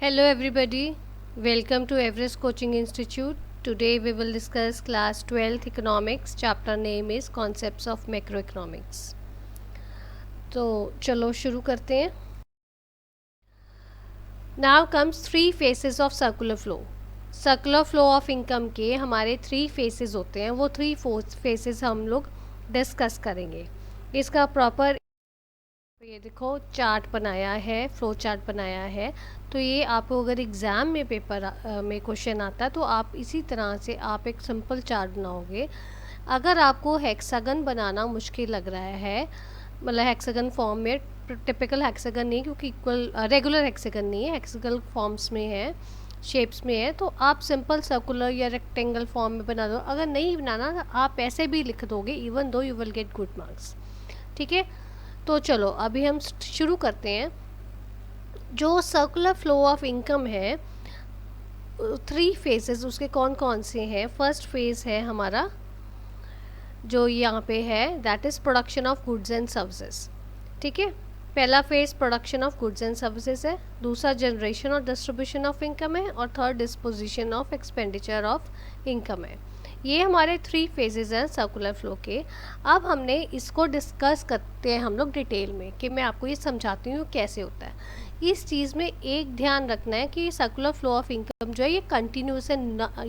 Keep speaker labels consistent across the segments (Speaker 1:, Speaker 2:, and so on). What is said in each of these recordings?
Speaker 1: Hello everybody, welcome to Everest Coaching Institute. Today we will discuss class 12th economics. Chapter name is Concepts of Macroeconomics. तो चलो शुरू करते हैं. Now comes three phases of circular flow. Circular flow of income के हमारे 3 phases होते हैं, वो 3 phases हम लोग डिस्कस करेंगे. इसका प्रॉपर ये देखो चार्ट बनाया है, फ्लो चार्ट बनाया है. तो ये आपको अगर एग्ज़ाम में पेपर में क्वेश्चन आता है तो आप इसी तरह से आप एक सिंपल चार्ट बनाओगे. अगर आपको हेक्सागन बनाना मुश्किल लग रहा है, मतलब हेक्सागन फॉर्म में, टिपिकल हेक्सागन नहीं क्योंकि इक्वल रेगुलर हेक्सागन नहीं है, हेक्सागन फॉर्म्स में है, शेप्स में है, तो आप सिंपल सर्कुलर या रेक्टेंगल फॉर्म में बना दो. अगर नहीं बनाना आप ऐसे भी लिख दोगे, even though you will get good marks. ठीक है, तो चलो अभी हम शुरू करते हैं. जो सर्कुलर फ्लो ऑफ इनकम है, 3 फेजेस उसके कौन कौन से हैं. फर्स्ट फेज़ है हमारा जो यहाँ पे है, that is production of goods and services. ठीक है, पहला phase production of goods and services है, दूसरा जनरेशन और डिस्ट्रीब्यूशन ऑफ इनकम है, और third disposition of expenditure of income है. ये हमारे 3 फेजेस हैं सर्कुलर फ्लो के. अब हमने इसको डिस्कस करते हैं हम लोग डिटेल में, कि मैं आपको ये समझाती हूँ कैसे होता है. इस चीज़ में एक ध्यान रखना है कि सर्कुलर फ्लो ऑफ इनकम जो है ये कंटिन्यूस है,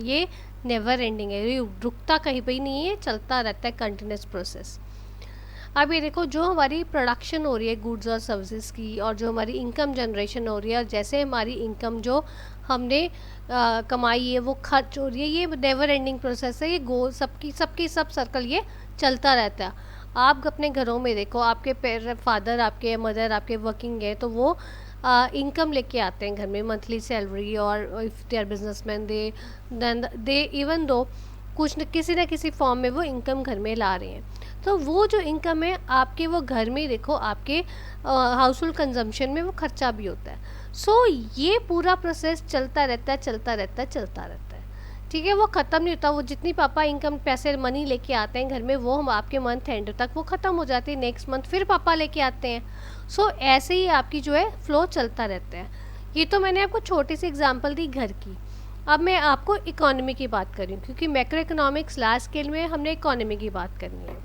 Speaker 1: ये नेवर एंडिंग है, ये रुकता कहीं पर ही नहीं है, चलता रहता है, कंटिन्यूस प्रोसेस. अब ये देखो, जो हमारी प्रोडक्शन हो रही है गुड्स और सर्विसेज की, और जो हमारी इनकम जनरेशन हो रही है, जैसे हमारी इनकम जो हमने कमाई है वो खर्च हो रही है, ये नेवर एंडिंग प्रोसेस है. ये गो सबकी सब सर्कल ये चलता रहता है. आप अपने घरों में देखो, आपके फादर, आपके मदर, आपके वर्किंग है, तो वो इनकम लेके आते हैं घर में, मंथली सैलरी, और if they are businessman they even दो कुछ न किसी न किसी फॉर्म में वो इनकम घर में ला रहे हैं. तो वो जो इनकम है आपके, वो घर में देखो आपके हाउस होल्ड कंजम्पशन में वो खर्चा भी होता है. सो ये पूरा प्रोसेस चलता रहता है. ठीक है, वो ख़त्म नहीं होता. वो जितनी पापा इनकम पैसे मनी लेके आते हैं घर में, वो हम आपके मंथ एंड तक वो ख़त्म हो जाती है. नेक्स्ट मंथ फिर पापा लेके आते हैं. सो ऐसे ही आपकी जो है फ्लो चलता रहता है. ये तो मैंने आपको छोटी सी एग्जांपल दी घर की. अब मैं आपको इकोनॉमी की बात कर रही हूँ, क्योंकि मैक्रो इकोनॉमिक्स लार्ज स्केल में हमने इकोनॉमी की बात करनी है.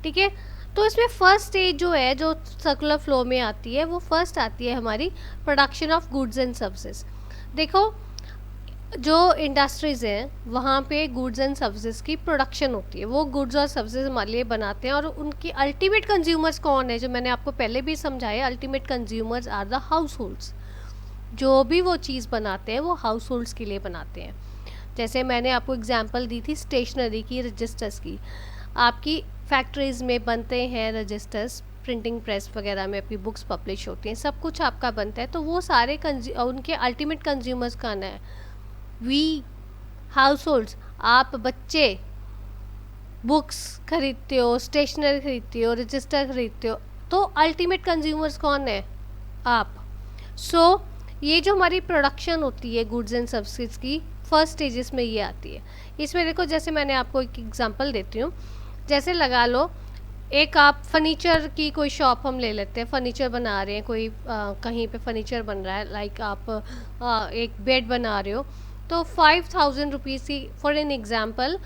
Speaker 1: ठीक है, तो इसमें फर्स्ट स्टेज जो है, जो सर्कुलर फ्लो में आती है, वो फर्स्ट आती है हमारी production of goods and services. देखो, जो इंडस्ट्रीज़ हैं वहाँ पे गुड्स एंड सर्विसेज की प्रोडक्शन होती है, वो गुड्स और सर्विसेज हमारे लिए बनाते हैं. और उनकी अल्टीमेट कंज्यूमर्स कौन है, जो मैंने आपको पहले भी समझाया, ultimate consumers are the household. जो भी वो चीज़ बनाते हैं वो हाउस होल्ड्स के लिए बनाते हैं. जैसे मैंने आपको एग्जांपल दी थी स्टेशनरी की, रजिस्टर्स की. आपकी फैक्ट्रीज़ में बनते हैं रजिस्टर्स, प्रिंटिंग प्रेस वगैरह में आपकी बुक्स पब्लिश होती हैं, सब कुछ आपका बनता है. तो वो सारे उनके अल्टीमेट कंज्यूमर्स कौन है? We household. आप बच्चे बुक्स खरीदते हो, स्टेशनरी खरीदते हो, रजिस्टर खरीदते हो, तो अल्टीमेट कंज्यूमर्स कौन है? आप. सो ये जो हमारी प्रोडक्शन होती है गुड्स एंड सर्विसेज की, फर्स्ट स्टेजेस में ये आती है. इसमें देखो, जैसे मैंने आपको एक एग्जांपल देती हूँ. जैसे लगा लो, एक आप फर्नीचर की कोई शॉप हम ले लेते हैं, फर्नीचर बना रहे हैं, कोई कहीं पे फर्नीचर बन रहा है, लाइक आप एक बेड बना रहे हो, तो 5000 रुपीज़ की, फॉर एन एग्जांपल,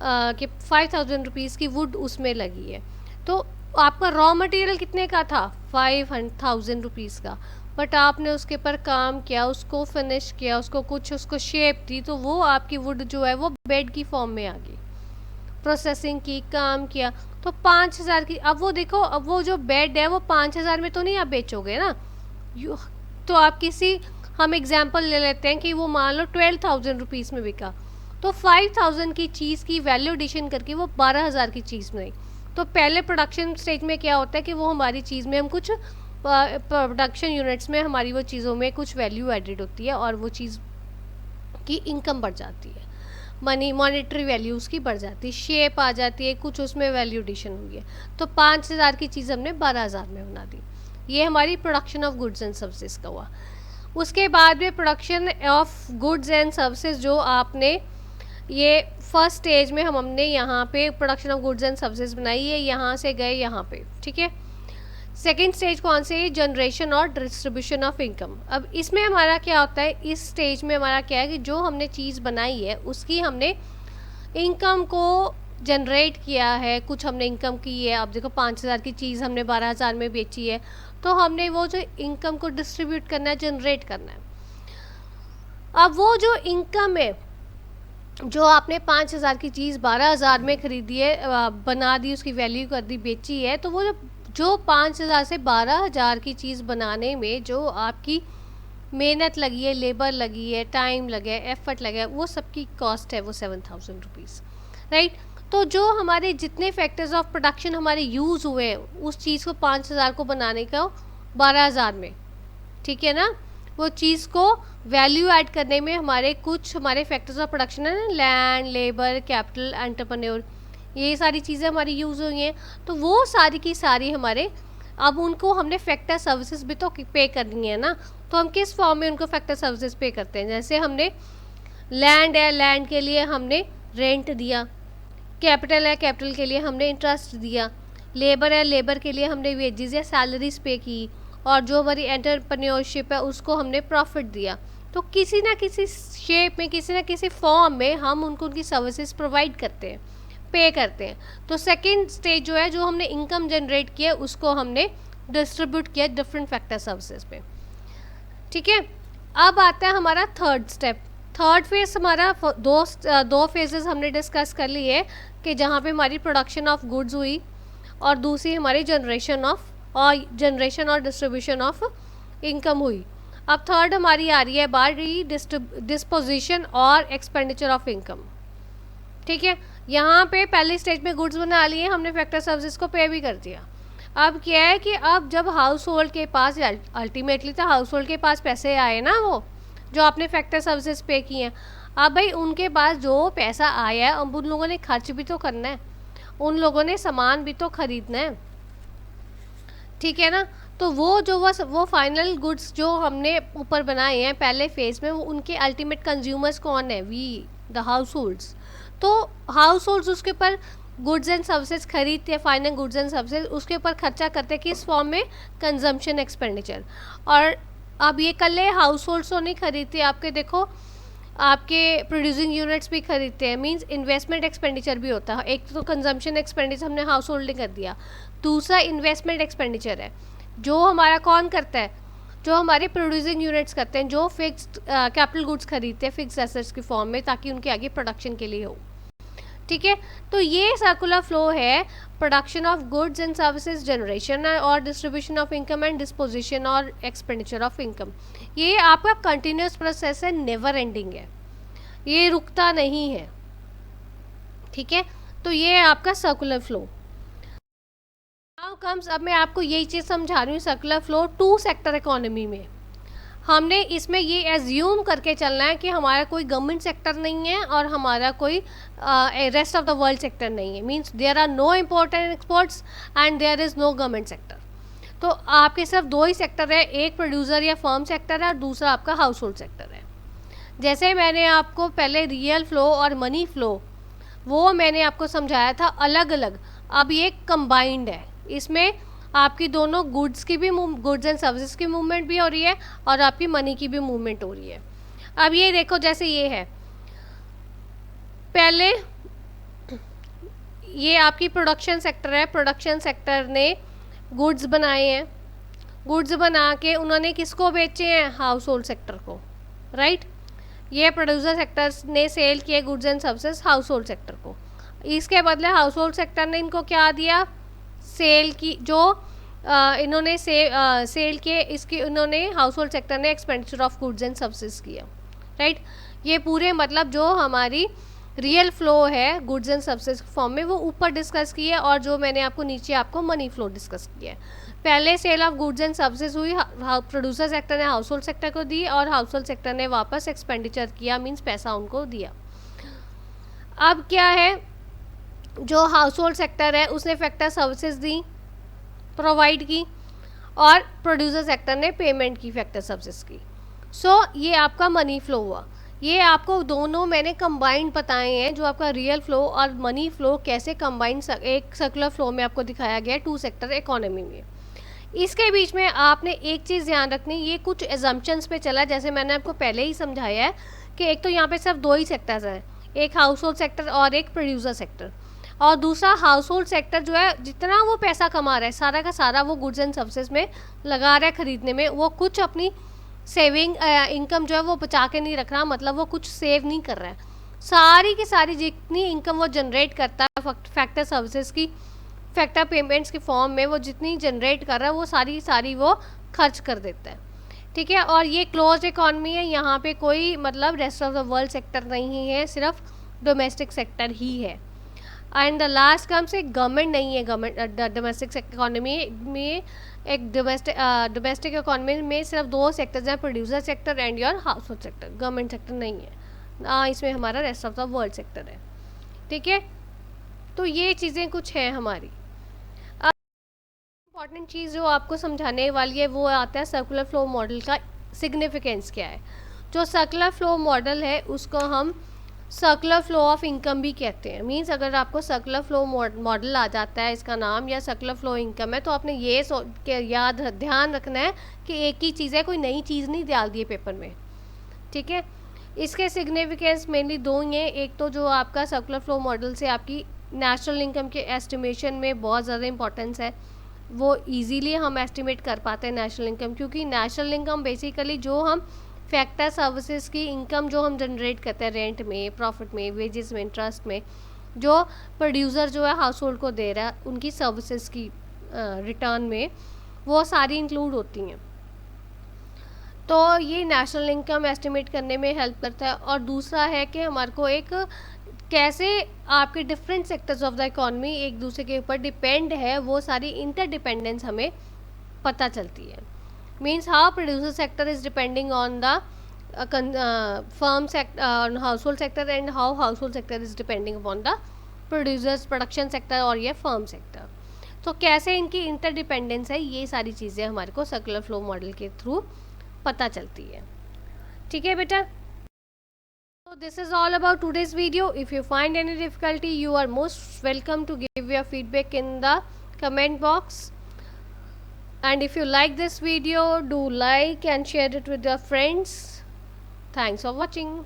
Speaker 1: कि 5000 रुपीज़ की वुड उसमें लगी है. तो आपका रॉ मटेरियल कितने का था? 5000 रुपीज़ का. बट आपने उसके पर काम किया, उसको फिनिश किया, उसको शेप दी, तो वो आपकी वुड जो है वो बेड की फॉर्म में आ गई. प्रोसेसिंग की, काम किया, तो 5000 की. अब वो देखो, अब वो जो बेड है वो 5000 में तो नहीं आप बेचोगे ना. तो आप हम एग्जांपल ले लेते हैं कि वो मान लो 12000 रुपीज़ में बिका, तो 5000 की चीज़ की वैल्यू एडिशन करके वो 12000 की चीज़ में. तो पहले प्रोडक्शन स्टेज में क्या होता है कि वो हमारी चीज़ में हम कुछ प्रोडक्शन यूनिट्स में हमारी वो चीज़ों में कुछ वैल्यू एडिड होती है, और वो चीज़ की इनकम बढ़ जाती है, मॉनेटरी वैल्यू उसकी बढ़ जाती है, शेप आ जाती है, कुछ उसमें वैल्यू एडिशन हुई है. तो 5000 की चीज़ हमने 12000 में बना दी. ये हमारी production of goods and services का हुआ. उसके बाद में production of goods and services जो आपने, ये फर्स्ट स्टेज में हमने यहाँ पे production of goods and services बनाई है, यहाँ से गए यहाँ पे. ठीक है, सेकेंड स्टेज कौन से है? जनरेशन और डिस्ट्रीब्यूशन ऑफ इनकम। अब इसमें हमारा क्या होता है, इस स्टेज में हमारा क्या है कि जो हमने चीज़ बनाई है उसकी हमने इनकम को जनरेट किया है, कुछ हमने इनकम की है। अब देखो 5,000 की चीज़ हमने 12,000 में बेची है, तो हमने वो जो इनकम को डिस्ट्रीब्यूट करना है, जनरेट करना है। अब वो जो इनकम है, जो आपने 5,000 की चीज़ 12,000 में खरीदी है, बना दी, उसकी वैल्यू कर दी, बेची है, तो वो जो 5,000 से 12,000 की चीज़ बनाने में जो आपकी मेहनत लगी है, लेबर लगी है, टाइम लगे, एफर्ट लगे, वो सबकी कॉस्ट है वो 7,000 रुपीज़, राइट। तो जो हमारे जितने फैक्टर्स ऑफ प्रोडक्शन हमारे यूज़ हुए हैं उस चीज़ को 5,000 को बनाने का 12,000 में, ठीक है ना, वो चीज़ को वैल्यू ऐड करने में हमारे कुछ हमारे फैक्टर्स ऑफ प्रोडक्शन है ना, लैंड, लेबर, कैपिटल, एंटरप्रेन्योर, ये सारी चीज़ें हमारी यूज़ हुई हैं। तो वो सारी की सारी हमारे, अब उनको हमने फैक्टर सर्विसेज भी तो पे करनी है ना, तो हम किस फॉर्म में उनको फैक्टर सर्विसेज पे करते हैं? जैसे हमने लैंड है, लैंड के लिए हमने रेंट दिया, कैपिटल है, कैपिटल के लिए हमने इंटरेस्ट दिया, लेबर है, लेबर के लिए हमने वेजेस या सैलरीज पे की, और जो हमारी एंटरप्रेन्योरशिप है उसको हमने प्रॉफिट दिया। तो किसी ना किसी शेप में, किसी ना किसी फॉर्म में हम उनको उनकी सर्विसेज प्रोवाइड करते हैं, पे करते हैं। तो सेकेंड स्टेज जो है, जो हमने इनकम जनरेट किया उसको हमने डिस्ट्रीब्यूट किया डिफरेंट फैक्टर सर्विसेज पे, ठीक है। अब आता है हमारा थर्ड स्टेप। थर्ड फेज हमारा दो फेजेस हमने डिस्कस कर लिए कि जहाँ पे हमारी प्रोडक्शन ऑफ गुड्स हुई और दूसरी हमारी जनरेशन और डिस्ट्रीब्यूशन ऑफ इनकम हुई। अब थर्ड हमारी आ रही है बारी डिस्पोजिशन और एक्सपेंडिचर ऑफ इनकम, ठीक है। यहाँ पे पहले स्टेज में गुड्स बना लिए हमने, फैक्टर सर्विसेज को पे भी कर दिया। अब क्या है कि अब जब हाउस होल्ड के पास, अल्टीमेटली तो हाउस होल्ड के पास पैसे आए ना, वो जो आपने फैक्टर सर्विसेज पे किए हैं, अब भाई उनके पास जो पैसा आया है अब उन लोगों ने खर्च भी तो करना है, उन लोगों ने सामान भी तो खरीदना है, ठीक है ना। तो वो फाइनल गुड्स जो हमने ऊपर बनाए हैं पहले फेज में, वो उनके अल्टीमेट कंज्यूमर्स कौन है? We the household. तो हाउस होल्ड्स उसके ऊपर गुड्स एंड सर्विसेज खरीदते हैं, फाइनल गुड्स एंड सर्विसेज उसके ऊपर खर्चा करते हैं, किस फॉर्म में? Consumption expenditure. और अब ये कल हाउस होल्ड्स तो नहीं खरीदते, आपके देखो आपके प्रोड्यूसिंग यूनिट्स भी खरीदते हैं, मींस इन्वेस्टमेंट एक्सपेंडिचर भी होता है। एक तो कंजम्पशन एक्सपेंडिचर हमने हाउस होल्डिंग कर दिया, दूसरा इन्वेस्टमेंट एक्सपेंडिचर है जो हमारा कौन करता है? जो हमारे प्रोड्यूसिंग यूनिट्स करते हैं, जो फिक्स्ड कैपिटल गुड्स खरीदते हैं फिक्स्ड एसेट्स की फॉर्म में, ताकि उनके आगे प्रोडक्शन के लिए हो, ठीक है। तो ये सर्कुलर फ्लो है production of goods and services, generation और distribution of income and disposition और एक्सपेंडिचर ऑफ इनकम। ये आपका कंटिन्यूस प्रोसेस है, नेवर एंडिंग है, ये रुकता नहीं है, ठीक है। तो ये है आपका सर्कुलर फ्लो। नाउ कम्स, अब मैं आपको यही चीज़ समझा रही हूँ, circular flow two sector economy में हमने इसमें ये एज्यूम करके चलना है कि हमारा कोई गवर्नमेंट सेक्टर नहीं है और हमारा कोई rest of the world sector नहीं है, means there are no import and exports and there is no government sector. तो आपके सिर्फ दो ही सेक्टर है, एक प्रोड्यूसर या फर्म सेक्टर है और दूसरा आपका हाउस होल्ड सेक्टर है। जैसे मैंने आपको पहले रियल फ्लो और मनी फ्लो वो मैंने आपको समझाया था अलग अलग, अब ये कंबाइंड है, इसमें आपकी दोनों गुड्स की भी, गुड्स एंड सर्विसेज की मूवमेंट भी हो रही है और आपकी मनी की भी मूवमेंट हो रही है। अब ये देखो, जैसे ये है, पहले ये आपकी प्रोडक्शन सेक्टर है, प्रोडक्शन सेक्टर ने गुड्स बनाए हैं, गुड्स बना के उन्होंने किसको बेचे हैं? हाउस होल्ड सेक्टर को, राइट। ये प्रोड्यूसर सेक्टर ने सेल किए goods and services house hold sector को, इसके बदले हाउस होल्ड सेक्टर ने इनको क्या दिया? सेल की, जो इन्होंने सेल के इसकी उन्होंने हाउस होल्ड सेक्टर ने expenditure of goods and services किया, राइट। ये पूरे मतलब जो हमारी रियल फ्लो है गुड्स एंड सर्विसेज फॉर्म में वो ऊपर डिस्कस की है, और जो मैंने आपको नीचे आपको मनी फ्लो डिस्कस किया है। पहले sale of goods and services हुई, प्रोड्यूसर सेक्टर ने हाउस होल्ड सेक्टर को दी और हाउस होल्ड सेक्टर ने वापस एक्सपेंडिचर किया, मीन्स पैसा उनको दिया। अब क्या है, जो हाउस होल्ड सेक्टर है उसने फैक्टर सर्विसेज दी, प्रोवाइड की, और प्रोड्यूसर सेक्टर ने पेमेंट की फैक्टर सर्विसेज की। सो ये आपका मनी फ्लो हुआ। ये आपको दोनों मैंने कंबाइंड बताए हैं, जो आपका रियल फ्लो और मनी फ्लो कैसे कंबाइंड एक सर्कुलर फ्लो में आपको दिखाया गया है टू सेक्टर इकोनॉमी में। इसके बीच में आपने एक चीज़ ध्यान रखनी, ये कुछ एजम्पशंस पे चला, जैसे मैंने आपको पहले ही समझाया है कि एक तो यहाँ पे सिर्फ 2 ही सेक्टर्स हैं, एक हाउस होल्ड सेक्टर और एक प्रोड्यूसर सेक्टर। और दूसरा हाउस होल्ड सेक्टर जो है जितना वो पैसा कमा रहा है सारा का सारा वो गुड्स एंड सर्विसेज में लगा रहा है खरीदने में, वो कुछ अपनी सेविंग इनकम जो है वो बचा के नहीं रख रहा, मतलब वो कुछ सेव नहीं कर रहा है। सारी की सारी जितनी इनकम वो जनरेट करता है फैक्टर सर्विसेज की, फैक्टर पेमेंट्स के फॉर्म में वो जितनी जनरेट कर रहा है वो सारी वो खर्च कर देता है, ठीक है। और ये क्लोज इकॉनमी है, यहाँ पे कोई मतलब rest of the world sector नहीं है, सिर्फ डोमेस्टिक सेक्टर ही है। एंड द लास्ट कम से गवर्नमेंट नहीं है, गवर्नमेंट डोमेस्टिक इकॉनमी में एक डोमेस्टिक इकॉनमी में सिर्फ 2 सेक्टर्स हैं, producer sector and your house hold sector, government sector नहीं है ना, इसमें हमारा rest of the world sector है, ठीक है। तो ये चीज़ें कुछ हैं हमारी। इम्पॉर्टेंट चीज़ जो आपको समझाने वाली है वो आता है सर्कुलर फ्लो मॉडल का सिग्निफिकेंस क्या है। जो सर्कुलर फ्लो मॉडल है उसको हम सर्कुलर फ्लो ऑफ इनकम भी कहते हैं। मींस अगर आपको सर्कुलर फ्लो मॉडल आ जाता है इसका नाम, या सर्कुलर फ्लो इनकम है, तो आपने ये याद ध्यान रखना है कि एक ही चीज़ है, कोई नई चीज़ नहीं डाल दी है पेपर में, ठीक है। इसके सिग्निफिकेंस मेनली 2 ही हैं। एक तो जो आपका सर्कुलर फ्लो मॉडल से आपकी नेशनल इनकम के एस्टिमेशन में बहुत ज़्यादा इंपॉर्टेंस है, वो इजीली हम एस्टिमेट कर पाते हैं नेशनल इनकम, क्योंकि नेशनल इनकम बेसिकली जो हम फैक्टर सर्विसेज की इनकम जो हम जनरेट करते हैं रेंट में, प्रॉफिट में, वेजेस में, इंटरेस्ट में, जो प्रोड्यूसर जो है हाउस होल्ड को दे रहा है उनकी सर्विसेज की रिटर्न में, वो सारी इंक्लूड होती हैं। तो ये नेशनल इनकम एस्टिमेट करने में हेल्प करता है। और दूसरा है कि हमारे को एक कैसे आपके different sectors of the economy एक दूसरे के ऊपर डिपेंड है, वो सारी इंटरडिपेंडेंस हमें पता चलती है। Means how producer sector is depending on the firm sector, house hold sector, and how house hold sector is depending upon the producers production sector और ये फर्म सेक्टर। तो कैसे इनकी इंटरडिपेंडेंस है, ये सारी चीज़ें हमारे को सर्कुलर फ्लो मॉडल के थ्रू पता चलती है, ठीक है बेटा। So this is all about today's video. If you find any difficulty, you are most welcome to give your feedback in the comment box. And if you like this video, do like and share it with your friends. Thanks for watching.